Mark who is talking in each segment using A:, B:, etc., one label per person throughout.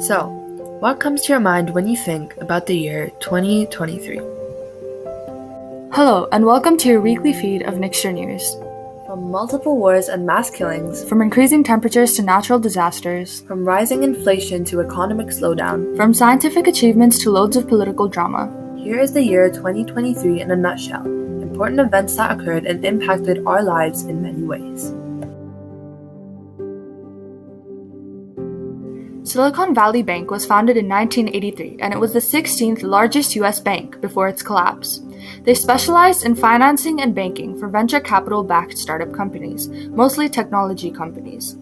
A: So, what comes to your mind when you think about the year 2023?
B: Hello, and welcome to your weekly feed of Nixter News.
A: From multiple wars and mass killings,
B: From increasing temperatures to natural disasters,
A: from rising inflation to economic slowdown,
B: from scientific achievements to loads of political drama,
A: here is the year 2023 in a nutshell. Important events that occurred and impacted our lives in many ways.
B: Silicon Valley Bank was founded in 1983, and it was the 16th largest U.S. bank before its collapse. They specialized in financing and banking for venture capital-backed startup companies, mostly technology companies.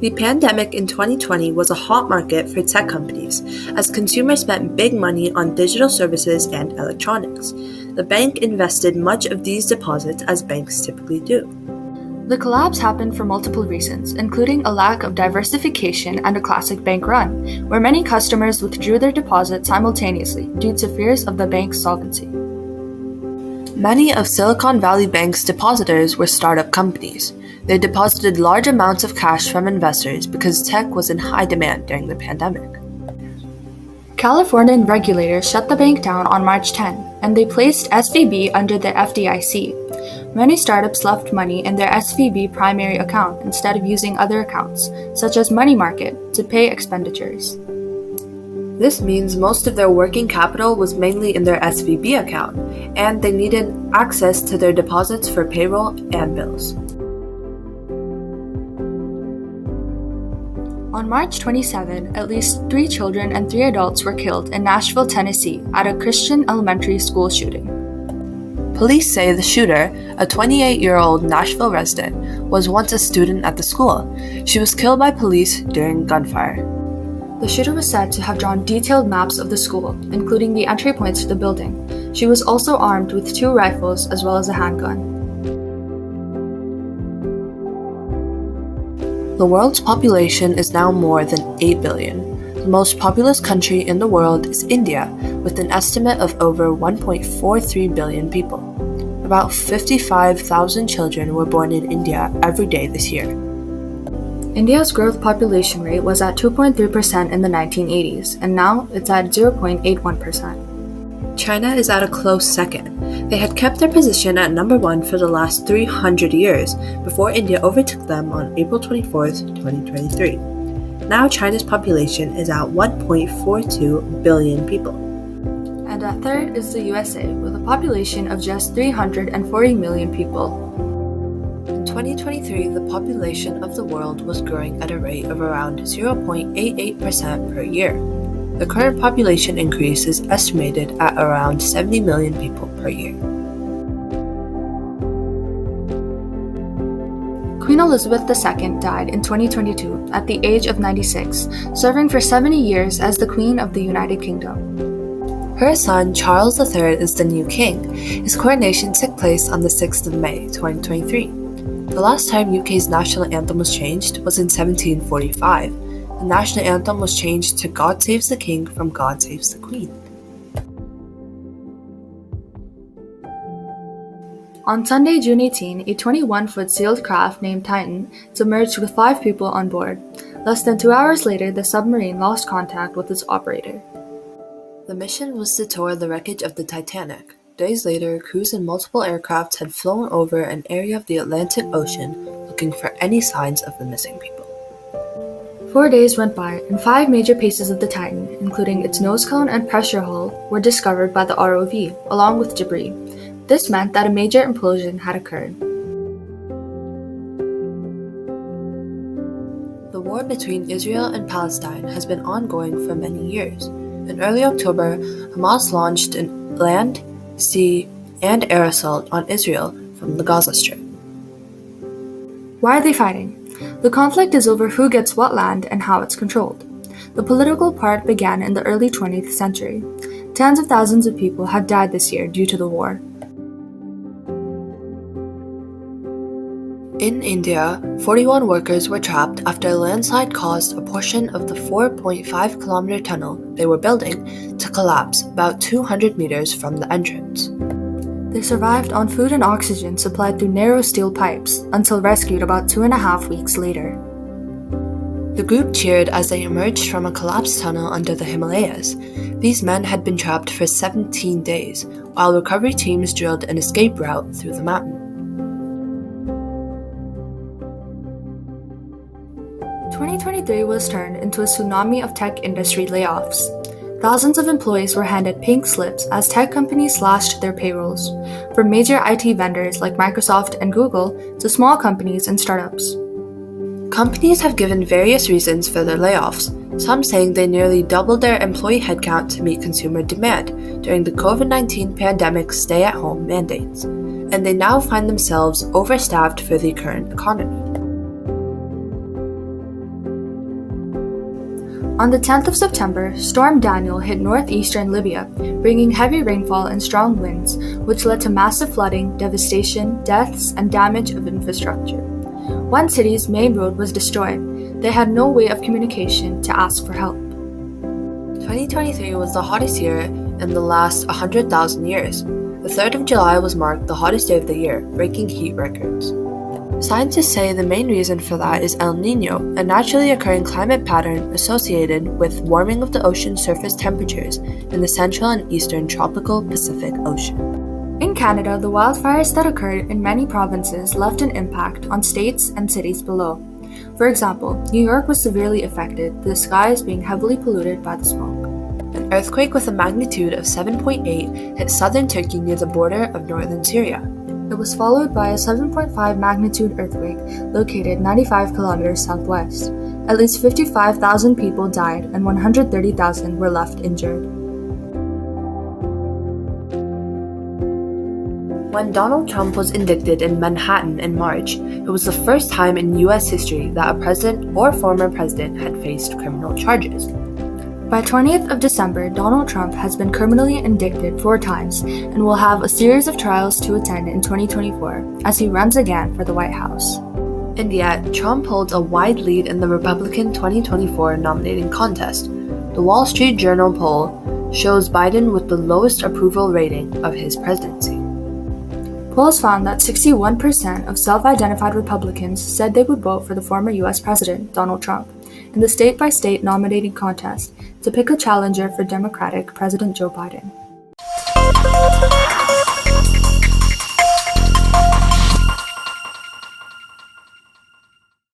A: The pandemic in 2020 was a hot market for tech companies, as consumers spent big money on digital services and electronics. The bank invested much of these deposits, as banks typically do.
B: The collapse happened for multiple reasons, including a lack of diversification and a classic bank run, where many customers withdrew their deposits simultaneously due to fears of the bank's solvency.
A: Many of Silicon Valley Bank's depositors were startup companies. They deposited large amounts of cash from investors because tech was in high demand during the pandemic.
B: Californian regulators shut the bank down on March 10, and they placed SVB under the FDIC. Many startups left money in their SVB primary account instead of using other accounts, such as money market, to pay expenditures.
A: This means most of their working capital was mainly in their SVB account, and they needed access to their deposits for payroll and bills.
B: On March 27, at least 3 children and 3 adults were killed in Nashville, Tennessee, at a Christian elementary school shooting.
A: Police say the shooter, a 28-year-old Nashville resident, was once a student at the school. She was killed by police during gunfire.
B: The shooter was said to have drawn detailed maps of the school, including the entry points to the building. She was also armed with 2 rifles as well as a handgun.
A: The world's population is now more than 8 billion. The most populous country in the world is India, with an estimate of over 1.43 billion people. About 55,000 children were born in India every day this year.
B: India's growth population rate was at 2.3% in the 1980s, and now it's at 0.81%.
A: China is at a close second. They had kept their position at number 1 for the last 300 years before India overtook them on April 24, 2023. Now China's population is at 1.42 billion people.
B: And at third is the USA, with a population of just 340 million people.
A: In 2023, the population of the world was growing at a rate of around 0.88% per year. The current population increase is estimated at around 70 million people per year.
B: Queen Elizabeth II died in 2022 at the age of 96, serving for 70 years as the Queen of the United Kingdom.
A: Her son, Charles III, is the new king. His coronation took place on the 6th of May, 2023. The last time UK's national anthem was changed was in 1745. The national anthem was changed to God Saves the King from God Saves the Queen.
B: On Sunday, June 18, a 21-foot sealed craft named Titan submerged with 5 people on board. Less than 2 hours later, the submarine lost contact with its operator.
A: The mission was to tour the wreckage of the Titanic. Days later, crews in multiple aircrafts had flown over an area of the Atlantic Ocean looking for any signs of the missing people.
B: 4 days went by, and 5 major pieces of the Titan, including its nose cone and pressure hull, were discovered by the ROV, along with debris. This meant that a major implosion had occurred.
A: The war between Israel and Palestine has been ongoing for many years. In early October, Hamas launched an land, sea, and air assault on Israel from the Gaza Strip.
B: Why are they fighting? The conflict is over who gets what land and how it's controlled. The political part began in the early 20th century. Tens of thousands of people have died this year due to the war.
A: In India, 41 workers were trapped after a landslide caused a portion of the 4.5-kilometer tunnel they were building to collapse about 200 meters from the entrance.
B: They survived on food and oxygen supplied through narrow steel pipes until rescued about 2.5 weeks later.
A: The group cheered as they emerged from a collapsed tunnel under the Himalayas. These men had been trapped for 17 days, while recovery teams drilled an escape route through the mountain.
B: 2023 was turned into a tsunami of tech industry layoffs. Thousands of employees were handed pink slips as tech companies slashed their payrolls, from major IT vendors like Microsoft and Google to small companies and startups.
A: Companies have given various reasons for their layoffs, some saying they nearly doubled their employee headcount to meet consumer demand during the COVID-19 pandemic stay-at-home mandates, and they now find themselves overstaffed for the current economy.
B: On the 10th of September, Storm Daniel hit northeastern Libya, bringing heavy rainfall and strong winds, which led to massive flooding, devastation, deaths, and damage of infrastructure. One city's main road was destroyed. They had no way of communication to ask for help.
A: 2023 was the hottest year in the last 100,000 years. The 3rd of July was marked the hottest day of the year, breaking heat records. Scientists say the main reason for that is El Niño, a naturally occurring climate pattern associated with warming of the ocean surface temperatures in the central and eastern tropical Pacific Ocean.
B: In Canada, the wildfires that occurred in many provinces left an impact on states and cities below. For example, New York was severely affected, the skies being heavily polluted by the smoke.
A: An earthquake with a magnitude of 7.8 hit southern Turkey near the border of northern Syria.
B: It was followed by a 7.5 magnitude earthquake located 95 kilometers southwest. At least 55,000 people died and 130,000 were left injured.
A: When Donald Trump was indicted in Manhattan in March, it was the first time in U.S. history that a president or former president had faced criminal charges.
B: By 20th of December, Donald Trump has been criminally indicted 4 times and will have a series of trials to attend in 2024 as he runs again for the White House.
A: And yet, Trump holds a wide lead in the Republican 2024 nominating contest. The Wall Street Journal poll shows Biden with the lowest approval rating of his presidency.
B: Polls found that 61% of self-identified Republicans said they would vote for the former U.S. President, Donald Trump, in the state-by-state nominating contest to pick a challenger for Democratic President Joe Biden.